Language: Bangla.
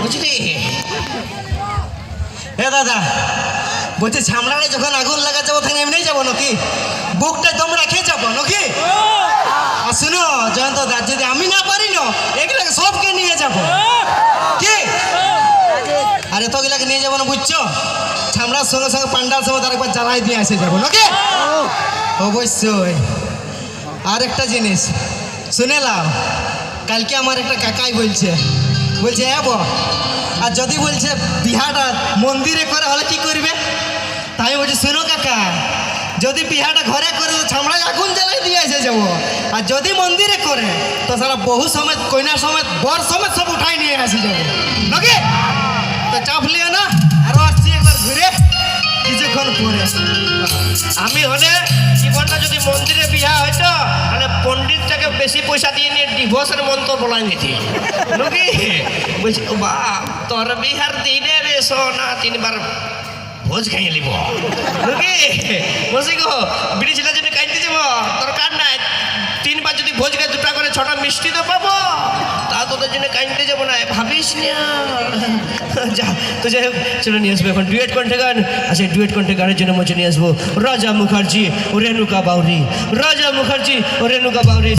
বুঝলি? হে দাদা, বলছি ছামড়ারে যখন আগুন লাগা যাবো তখন এমনি যাবো নাকি? বুকটা দম রাখে যাবো নাকি? আর শুনো জয়ন্ত দা, যদি আমি না পারি না এগুলাকে সবকে নিয়ে যাবো। কি আরে তো এগুলাকে নিয়ে যাবো না, বুঝছো? ছামড়ার সঙ্গে সঙ্গে পান্ডাল সঙ্গে তার একবার জ্বালাই দিয়ে আসে যাবো নাকি? অবশ্যই। আর একটা জিনিস শুনে লাও, কালকে আমার একটা কাকাই বলছে আর যদি বলছে বিহাটা মন্দিরে করে হলে কি করবে? তাই বলছি শোনো কাকা, যদি বিহাটা ঘরে করে তো ছামড়ায় আগুন জ্বালাই দিয়ে এসে যাবো, আর যদি মন্দিরে করে তো সারা বহু সমেত কইনা সমেত বর সমেত সব উঠাই নিয়ে আসি যাবো নাকি? তো চাপ লিও না, আরো আসছি একবার ঘুরে কিছুক্ষণ পরে। আমি হলে জীবনটা যদি মন্দিরে বিয়া হইতো তাহলে পণ্ডিতটাকে বেশি পয়সা দিয়ে নিয়ে ডিভোর্সের মন্ত্র বলাই নিতি নাকি? বলছি বা তোর বিহার দিনে রে সোনা 3 বার ভোজ খাইয়ে নিব নাকি? বলছি গো বিড়ি ছেলের জন্য কাইতে যাব, দরকার নাই। 3 বার যদি ভোজ খাই 2টা করে 6টা মিষ্টি তো পাবো, তা তোদের জন্য কাইতে যাবো না, ভাবিস না। যা তো যাই হোক, চলো নিয়ে আসবো এখন ডুয়েট কণ্ঠে গান। আচ্ছা ডুয়েট কণ্ঠে গানের জন্য মঞ্চে নিয়ে আসবো রাজা মুখার্জি ও রেণুকা বাউরি। রাজা মুখার্জি ও রেণুকা বাউরি।